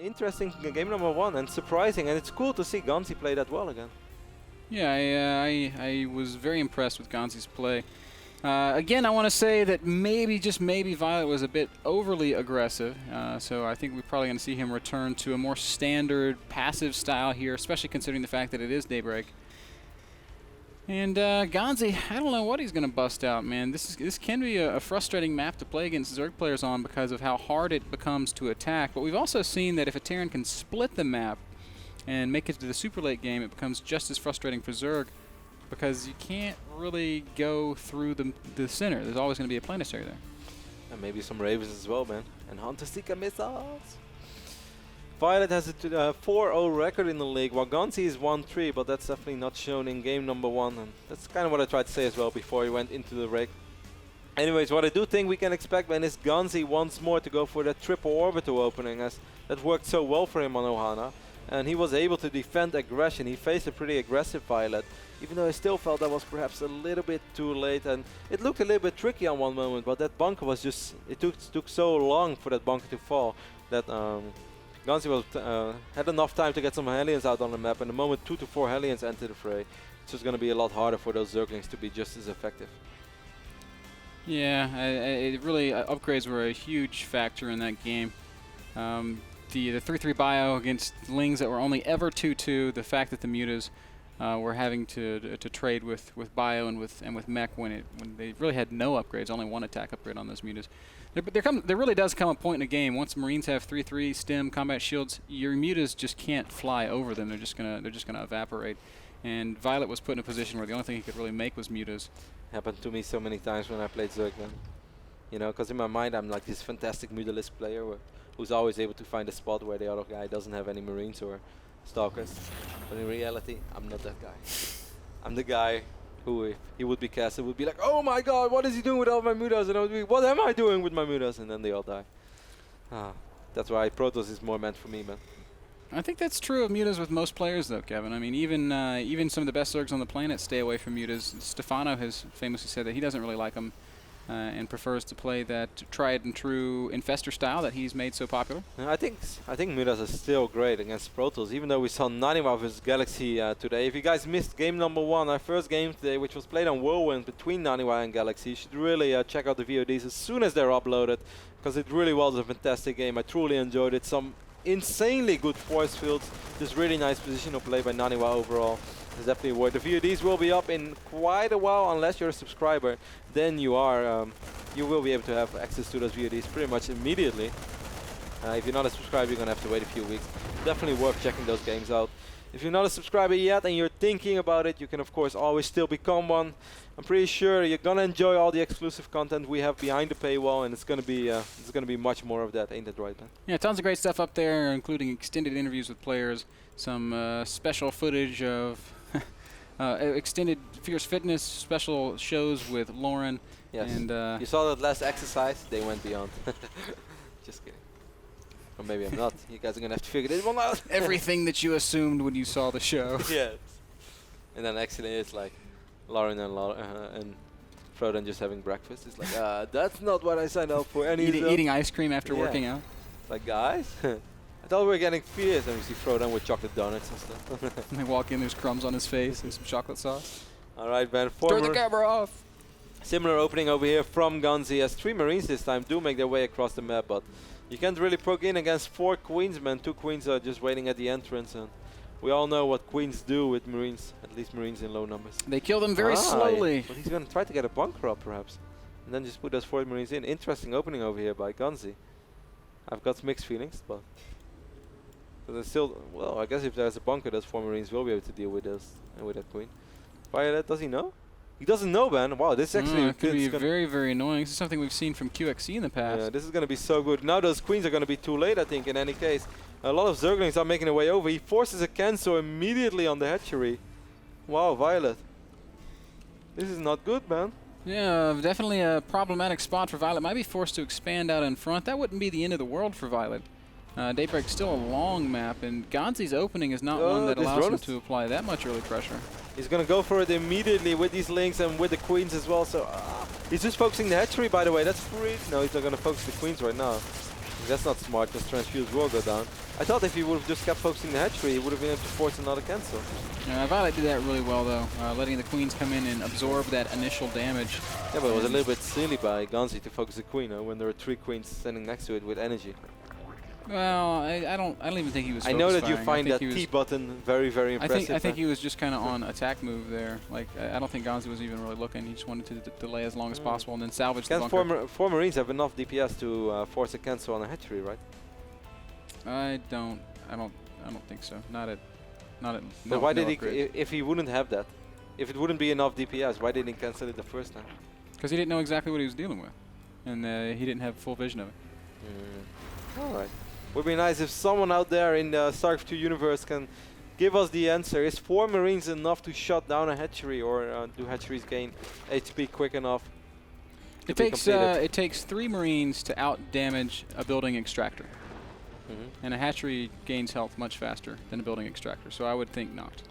interesting game number 1 and surprising, and it's cool to see Ganzi play that well again. Yeah, I was very impressed with Ganzi's play. Again, I want to say that maybe, just maybe, Violet was a bit overly aggressive, so I think we're probably going to see him return to a more standard passive style here, especially considering the fact that it is Daybreak. And Ganzi, I don't know what he's going to bust out, man. This can be a frustrating map to play against Zerg players on because of how hard it becomes to attack, but we've also seen that if a Terran can split the map and make it to the super late game, it becomes just as frustrating for Zerg, because you can't really go through the center. There's always going to be a planetary there. And maybe some Ravens as well, man. And Hunter Seeker missiles. Violet has a 4-0 record in the league, while Ganzi is 1-3, but that's definitely not shown in game number 1. And that's kind of what I tried to say as well before he went into the rig. Anyways, what I do think we can expect, man, is Ganzi once more to go for that triple orbital opening, as that worked so well for him on Ohana. And he was able to defend aggression. He faced a pretty aggressive Violet, even though I still felt that was perhaps a little bit too late. And it looked a little bit tricky on one moment, but that bunker was just, it took so long for that bunker to fall that Ganzi was, had enough time to get some Hellions out on the map, and the moment 2 to 4 Hellions enter the fray, it's just going to be a lot harder for those Zerglings to be just as effective. Yeah, it really, upgrades were a huge factor in that game. The 3-3 bio against Lings that were only ever 2-2, the fact that the Mutas were having to trade with bio and with mech when they really had no upgrades, only one attack upgrade on those Mutas. There really does come a point in a game once Marines have 3-3 stem combat shields, your Mutas just can't fly over them. They're just gonna evaporate. And Violet was put in a position where the only thing he could really make was Mutas. Happened to me so many times when I played Zerg, man. You know, because in my mind I'm like this fantastic Mutalist player who's always able to find a spot where the other guy doesn't have any Marines or Stalkers. But in reality, I'm not that guy. I'm the guy who, if he would be casted, would be like, oh my god, what is he doing with all my Mutas? And I would be, what am I doing with my Mutas? And then they all die. That's why Protoss is more meant for me, man. I think that's true of Mutas with most players, though, Kevin. I mean, even some of the best Zergs on the planet stay away from Mutas. Stefano has famously said that he doesn't really like them and prefers to play that tried and true Infestor style that he's made so popular. I think Mutas are still great against Protoss, even though we saw Naniwa vs Galaxy today. If you guys missed game number 1, our first game today, which was played on Whirlwind between Naniwa and Galaxy, you should really check out the VODs as soon as they're uploaded, because it really was a fantastic game. I truly enjoyed it. Some insanely good force fields, just really nice positional play by Naniwa overall. It's definitely worth. The VODs will be up in quite a while, unless you're a subscriber. Then you will be able to have access to those VODs pretty much immediately. If you're not a subscriber, you're gonna have to wait a few weeks. Definitely worth checking those games out. If you're not a subscriber yet and you're thinking about it, you can of course always still become one. I'm pretty sure you're gonna enjoy all the exclusive content we have behind the paywall, and it's gonna be much more of that, ain't it right, man? Yeah, tons of great stuff up there, including extended interviews with players, some special footage of extended Fierce Fitness special shows with Lauren. Yes. And you saw that last exercise? They went beyond. Just kidding. Or maybe I'm not. You guys are gonna have to figure this one out. Everything that you assumed when you saw the show. Yes. And then actually it's like Lauren and Frodan just having breakfast. It's like, that's not what I signed up for. Eating ice cream after working out. Like, guys, I thought we were getting fierce. And we see Frodan with chocolate donuts and stuff. And they walk in, there's crumbs on his face and some chocolate sauce. All right, man. Turn the camera off. Similar opening over here from Ganzi, as 3 Marines this time do make their way across the map, but you can't really proc in against 4 Queens, man. 2 Queens are just waiting at the entrance, and we all know what Queens do with Marines, at least Marines in low numbers. They kill them very slowly. But he's going to try to get a bunker up, perhaps, and then just put those 4 Marines in. Interesting opening over here by Ganzi. I've got mixed feelings, but there's still, well, I guess if there's a bunker, those 4 Marines will be able to deal with this and with that Queen. Violet, does he know? He doesn't know, man. Wow, this actually could be very, very annoying. This is something we've seen from QXC in the past. Yeah, this is going to be so good. Now those Queens are going to be too late, I think, in any case. A lot of Zerglings are making their way over. He forces a cancel immediately on the hatchery. Wow, Violet. This is not good, man. Yeah, definitely a problematic spot for Violet. Might be forced to expand out in front. That wouldn't be the end of the world for Violet. Daybreak's still a long map, and Ganzi's opening is not one that allows him to apply that much early pressure. He's going to go for it immediately with these links and with the Queens as well. So he's just focusing the hatchery, by the way. That's free. No, he's not going to focus the Queens right now. That's not smart, because Transfuse will go down. I thought if he would have just kept focusing the hatchery, he would have been able to force another cancel. Violet did that really well, though, letting the queens come in and absorb that initial damage. Yeah, but it was a little bit silly by Ganzi to focus the queen when there were 3 queens standing next to it with energy. Well, I don't even think he was. I know that you firing. find that T button very, very impressive. I think he was just kind of on attack move there. Like I don't think Ganzi was even really looking. He just wanted to delay as long as possible and then salvage the bunker. Four Marines have enough DPS to force a cancel on a hatchery, right? I don't think so. Not at. But why did he? If he wouldn't have that, if it wouldn't be enough DPS, why didn't he cancel it the first time? Because he didn't know exactly what he was dealing with, and he didn't have full vision of it. All right. Would be nice if someone out there in the StarCraft 2 universe can give us the answer. Is 4 Marines enough to shut down a hatchery, or do hatcheries gain HP quick enough? It takes 3 Marines to out damage a building extractor. And a hatchery gains health much faster than a building extractor, so I would think not.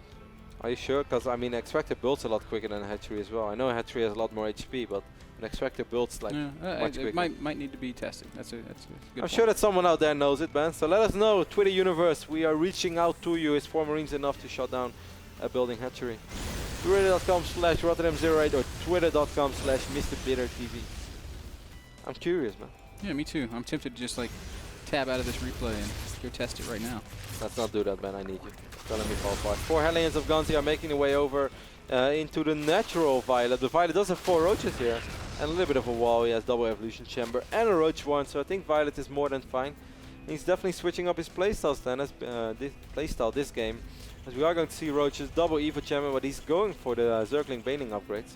Are you sure? Because I mean, extractor builds a lot quicker than a hatchery as well. I know a hatchery has a lot more HP, but an extractor builds like much quicker. It might need to be tested. That's a good I'm sure that someone out there knows it, man. So let us know, Twitter universe. We are reaching out to you. Is 4 Marines enough to shut down a building hatchery? Twitter.com/Rotterdam08 or Twitter.com/MrBitterTV. I'm curious, man. Yeah, me too. I'm tempted to just like tab out of this replay and go test it right now. Let's not do that, man. I need you. Don't let me fall apart. 4 Hellions of Ganzi are making their way over into the natural Violet. The Violet does have 4 roaches here and a little bit of a wall. He has double evolution chamber and a roach one, so I think Violet is more than fine. And he's definitely switching up his playstyles then, as this game, as we are going to see roaches, double evo chamber, but he's going for the Zergling Baneling upgrades.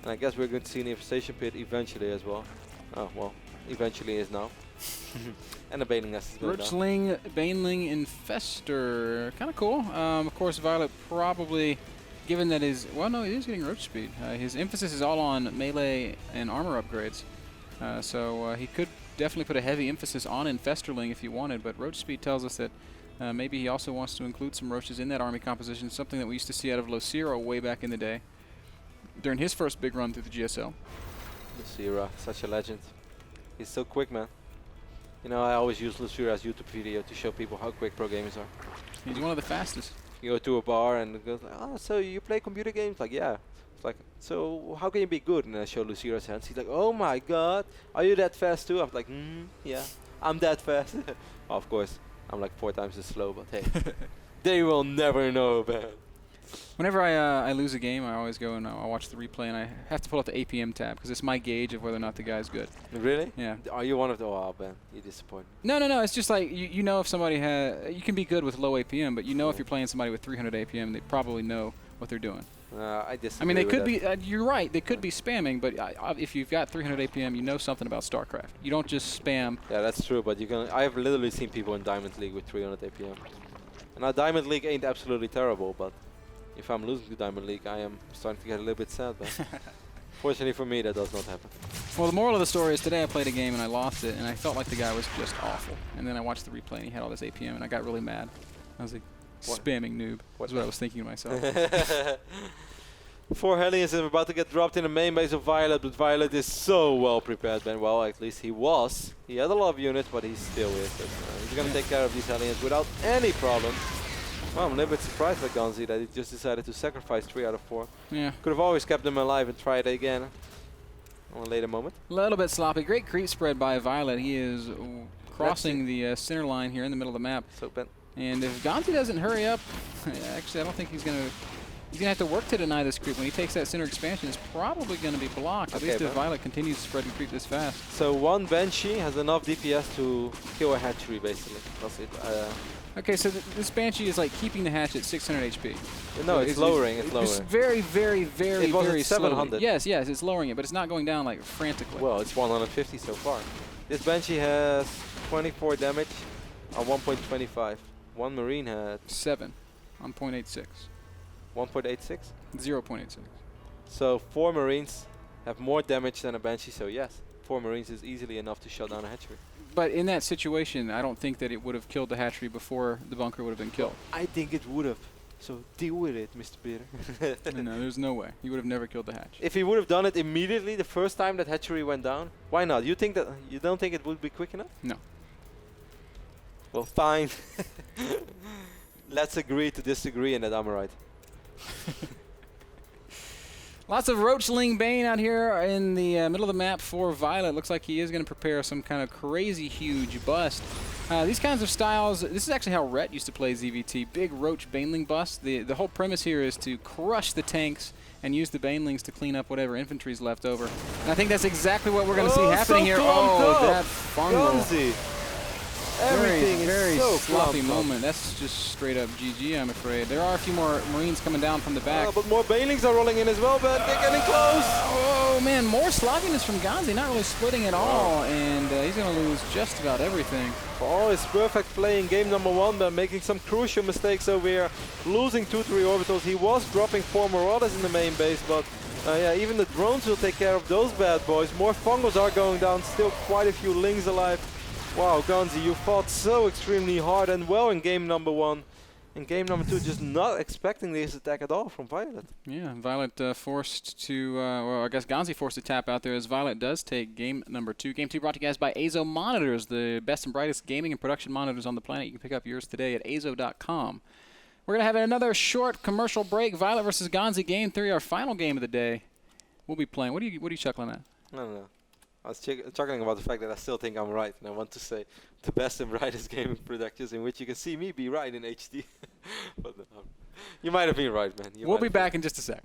And I guess we're going to see an infestation pit eventually as well. Oh, well, eventually is now. And the Baneling nest is going down. Roachling, Baneling, Infester. Kind of cool. Of course, Violet probably, given that his... Well, no, he is getting roach speed. His emphasis is all on melee and armor upgrades. So he could definitely put a heavy emphasis on Infesterling if he wanted, but roach speed tells us that maybe he also wants to include some roaches in that army composition, something that we used to see out of Lucero way back in the day, during his first big run through the GSL. Lucero, such a legend. He's so quick, man. You know, I always use Lucera's YouTube video to show people how quick pro gamers are. He's one of the fastest. You go to a bar and it goes like, oh, so you play computer games? Like, yeah. It's like, so how can you be good? And I show Lucera's hands. He's like, oh my god, are you that fast too? I'm like, yeah, I'm that fast. Of course, I'm like 4 times as slow, but hey, they will never know, man. Whenever I lose a game, I always go and I watch the replay, and I have to pull out the APM tab because it's my gauge of whether or not the guy's good. Really? Yeah. Are you one of the... Oh, man, you disappoint me. No. It's just like you know if somebody has... You can be good with low APM, but you know if you're playing somebody with 300 APM, they probably know what they're doing. I disagree. I mean, they could be... you're right. They could be spamming, but if you've got 300 APM, you know something about StarCraft. You don't just spam. Yeah, that's true, but you can... I've literally seen people in Diamond League with 300 APM. And now Diamond League ain't absolutely terrible, but... If I'm losing to Diamond League, I am starting to get a little bit sad, but fortunately for me, that does not happen. Well, the moral of the story is today I played a game and I lost it, and I felt like the guy was just awful. And then I watched the replay and he had all this APM, and I got really mad. I was like, spamming noob. That's what I was thinking to myself. 4 Hellions are about to get dropped in the main base of Violet, but Violet is so well prepared, man. Well, at least he was. He had a lot of units, but he still is. He's going to take care of these Hellions without any problem. Well, I'm a little bit surprised by Ganzi that he just decided to sacrifice 3 out of 4. Yeah. Could have always kept them alive and tried it again on a later moment. A little bit sloppy. Great creep spread by Violet. He is crossing the center line here in the middle of the map. So bent. And if Ganzi doesn't hurry up, actually I don't think he's going to... He's going to have to work to deny this creep. When he takes that center expansion, it's probably going to be blocked. Okay, at least if Violet continues to spread and creep this fast. So one Banshee has enough DPS to kill a hatchery, basically. That's it. Okay, so this Banshee is like keeping the hatch at 600 HP. No, it's lowering. It's lowering. It's very, very, very, very slowly. 700. Yes, it's lowering it, but it's not going down like frantically. Well, it's 150 so far. This Banshee has 24 damage on 1.25. One Marine had 7 on 0.86. 1.86? 0.86. So 4 Marines have more damage than a Banshee, so yes, 4 Marines is easily enough to shut down a hatchery. But in that situation, I don't think that it would have killed the hatchery before the bunker would have been killed. I think it would have. So deal with it, Mr. Bitter. No, there's no way. He would have never killed the hatch. If he would have done it immediately the first time that hatchery went down, why not? You don't think it would be quick enough? No. Well, fine. Let's agree to disagree in that I'm right. Lots of Roachling Bane out here in the middle of the map for Violet. Looks like he is going to prepare some kind of crazy huge bust. These kinds of styles, this is actually how Rhett used to play ZVT. Big Roach Baneling bust. The whole premise here is to crush the tanks and use the Banelings to clean up whatever infantry's left over. And I think that's exactly what we're going to see happening here. Oh, that fungal. Ganzi. Everything very is so sloppy clumped up. moment. That's just straight up GG, I'm afraid. There are a few more Marines coming down from the back. But more Banelings are rolling in as well, but they're getting close. Oh man, more sloppiness from Ganzi, not really splitting at all, and he's going to lose just about everything. For all his perfect play in game number 1, but making some crucial mistakes over here, losing 2-3 orbitals. He was dropping 4 Marauders in the main base, but yeah, even the drones will take care of those bad boys. More Fungals are going down, still quite a few Lings alive. Wow, Ganzi, you fought so extremely hard and well in game number 1. In game number 2, just not expecting this attack at all from Violet. Yeah, Violet forced to, well, I guess Ganzi forced to tap out there as Violet does take game number 2. Game 2 brought to you guys by Azo Monitors, the best and brightest gaming and production monitors on the planet. You can pick up yours today at azo.com. We're going to have another short commercial break. Violet versus Ganzi, game 3, our final game of the day. We'll be playing. What are you chuckling at? I don't know. I was chuckling about the fact that I still think I'm right, and I want to say the best and brightest gaming productions in which you can see me be right in HD. But you might have been right, man. We'll be back in just a sec.